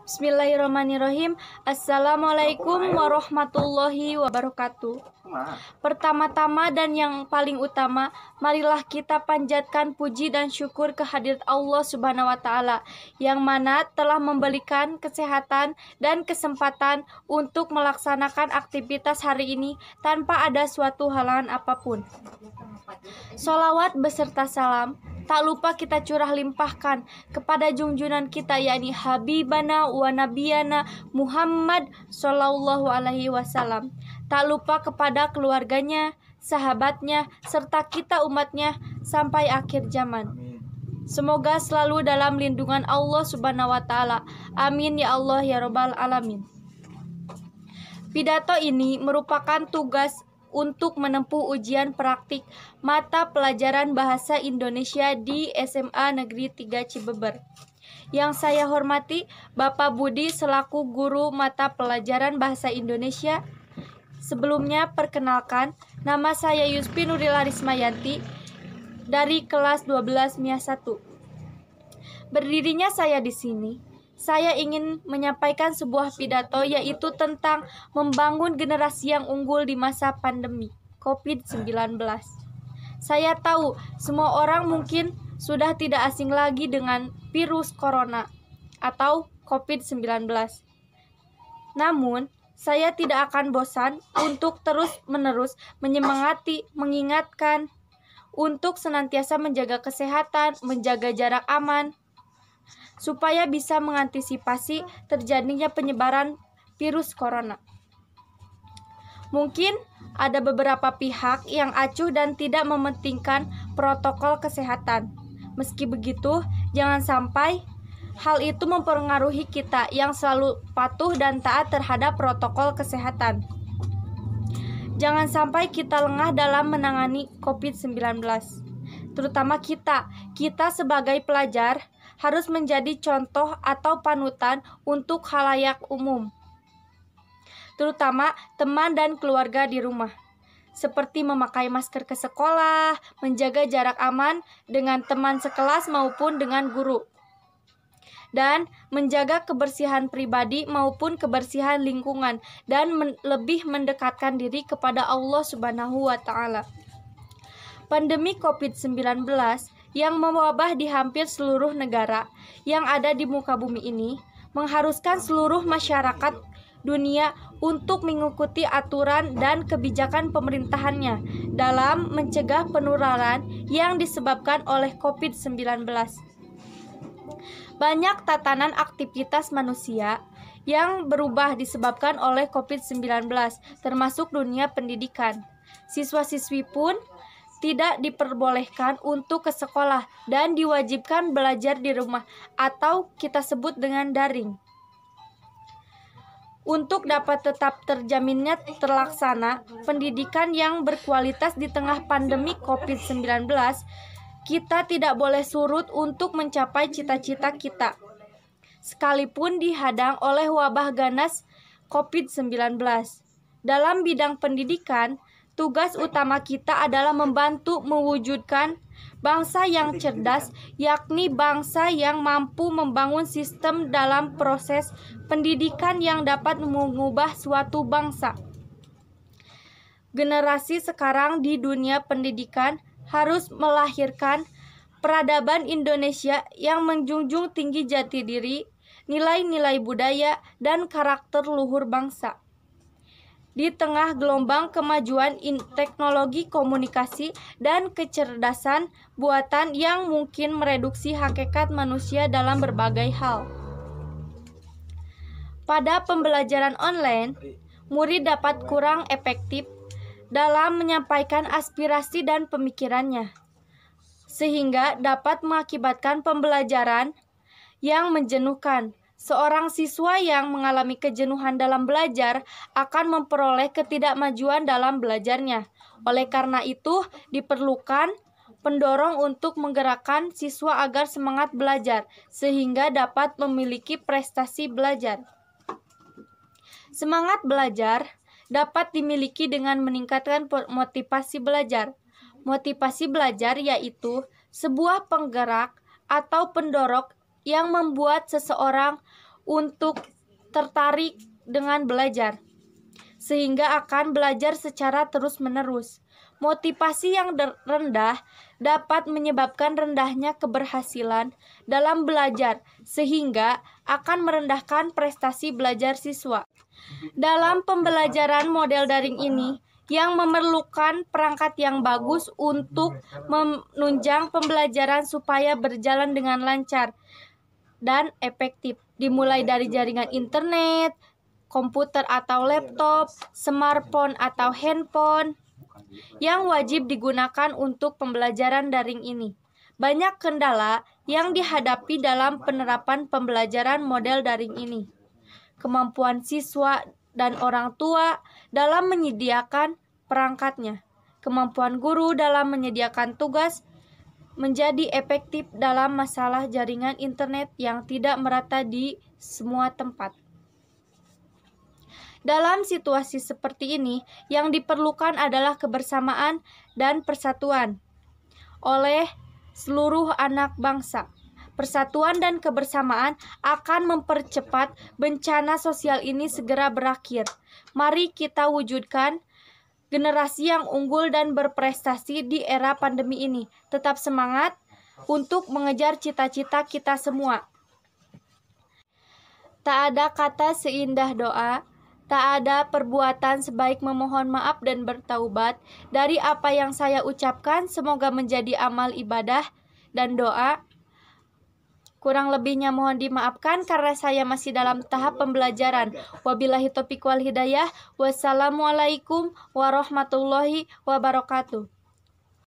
Bismillahirrahmanirrahim. Assalamualaikum warahmatullahi wabarakatuh. Pertama-tama dan yang paling utama, marilah kita panjatkan puji dan syukur kehadirat Allah Subhanahu wa Ta'ala, yang mana telah memberikan kesehatan dan kesempatan untuk melaksanakan aktivitas hari ini tanpa ada suatu halangan apapun. Sholawat beserta salam tak lupa kita curah limpahkan kepada junjungan kita, yakni Habibana wa Nabiyana Muhammad Sallallahu Alaihi Wasallam. Tak lupa kepada keluarganya, sahabatnya, serta kita umatnya sampai akhir zaman. Semoga selalu dalam lindungan Allah Subhanahu wa Ta'ala. Amin ya Allah ya Rabbal Alamin. Pidato ini merupakan tugas untuk menempuh ujian praktik mata pelajaran Bahasa Indonesia di SMA Negeri 3 Cibeber. Yang saya hormati Bapak Budi selaku guru mata pelajaran Bahasa Indonesia. Sebelumnya perkenalkan, nama saya Yuspi Nurila Rismayanti dari kelas 12 MIA 1. Berdirinya saya di sini, saya ingin menyampaikan sebuah pidato, yaitu tentang membangun generasi yang unggul di masa pandemi COVID-19. Saya tahu semua orang mungkin sudah tidak asing lagi dengan virus corona atau COVID-19. Namun, saya tidak akan bosan untuk terus-menerus menyemangati, mengingatkan untuk senantiasa menjaga kesehatan, menjaga jarak aman, supaya bisa mengantisipasi terjadinya penyebaran virus corona. Mungkin ada beberapa pihak yang acuh dan tidak mementingkan protokol kesehatan. Meski begitu, jangan sampai hal itu mempengaruhi kita yang selalu patuh dan taat terhadap protokol kesehatan. Jangan sampai kita lengah dalam menangani COVID-19. Terutama kita sebagai pelajar harus menjadi contoh atau panutan untuk khalayak umum, terutama teman dan keluarga di rumah, seperti memakai masker ke sekolah, menjaga jarak aman dengan teman sekelas maupun dengan guru, dan menjaga kebersihan pribadi maupun kebersihan lingkungan, dan lebih mendekatkan diri kepada Allah Subhanahu wa Ta'ala. Pandemi COVID-19 yang mewabah di hampir seluruh negara yang ada di muka bumi ini mengharuskan seluruh masyarakat dunia untuk mengikuti aturan dan kebijakan pemerintahannya dalam mencegah penularan yang disebabkan oleh COVID-19. Banyak tatanan aktivitas manusia yang berubah disebabkan oleh COVID-19, termasuk dunia pendidikan. Siswa-siswi pun tidak diperbolehkan untuk ke sekolah dan diwajibkan belajar di rumah atau kita sebut dengan daring. Untuk dapat tetap terjaminnya terlaksana pendidikan yang berkualitas di tengah pandemi COVID-19, kita tidak boleh surut untuk mencapai cita-cita kita, sekalipun dihadang oleh wabah ganas COVID-19. Dalam bidang pendidikan, tugas utama kita adalah membantu mewujudkan bangsa yang cerdas, yakni bangsa yang mampu membangun sistem dalam proses pendidikan yang dapat mengubah suatu bangsa. Generasi sekarang di dunia pendidikan harus melahirkan peradaban Indonesia yang menjunjung tinggi jati diri, nilai-nilai budaya, dan karakter luhur bangsa. Di tengah gelombang kemajuan teknologi komunikasi dan kecerdasan buatan yang mungkin mereduksi hakikat manusia dalam berbagai hal. Pada pembelajaran online, murid dapat kurang efektif dalam menyampaikan aspirasi dan pemikirannya, sehingga dapat mengakibatkan pembelajaran yang menjenuhkan. Seorang siswa yang mengalami kejenuhan dalam belajar akan memperoleh ketidakmajuan dalam belajarnya. Oleh karena itu, diperlukan pendorong untuk menggerakkan siswa agar semangat belajar, sehingga dapat memiliki prestasi belajar. Semangat belajar dapat dimiliki dengan meningkatkan motivasi belajar. Motivasi belajar yaitu sebuah penggerak atau pendorong yang membuat seseorang untuk tertarik dengan belajar, sehingga akan belajar secara terus-menerus. Motivasi yang rendah dapat menyebabkan rendahnya keberhasilan dalam belajar, sehingga akan merendahkan prestasi belajar siswa. Dalam pembelajaran model daring ini, yang memerlukan perangkat yang bagus untuk menunjang pembelajaran supaya berjalan dengan lancar dan efektif, dimulai dari jaringan internet, komputer atau laptop, smartphone atau handphone, yang wajib digunakan untuk pembelajaran daring ini. Banyak kendala yang dihadapi dalam penerapan pembelajaran model daring ini. Kemampuan siswa dan orang tua dalam menyediakan perangkatnya. Kemampuan guru dalam menyediakan tugas menjadi efektif dalam masalah jaringan internet yang tidak merata di semua tempat. Dalam situasi seperti ini, yang diperlukan adalah kebersamaan dan persatuan oleh seluruh anak bangsa. Persatuan dan kebersamaan akan mempercepat bencana sosial ini segera berakhir. Mari kita wujudkan generasi yang unggul dan berprestasi di era pandemi ini. Tetap semangat untuk mengejar cita-cita kita semua. Tak ada kata seindah doa, tak ada perbuatan sebaik memohon maaf dan bertaubat. Dari apa yang saya ucapkan, semoga menjadi amal ibadah dan doa. Kurang lebihnya mohon dimaafkan karena saya masih dalam tahap pembelajaran. Wabillahi taufiq wal hidayah. Wassalamualaikum warahmatullahi wabarakatuh.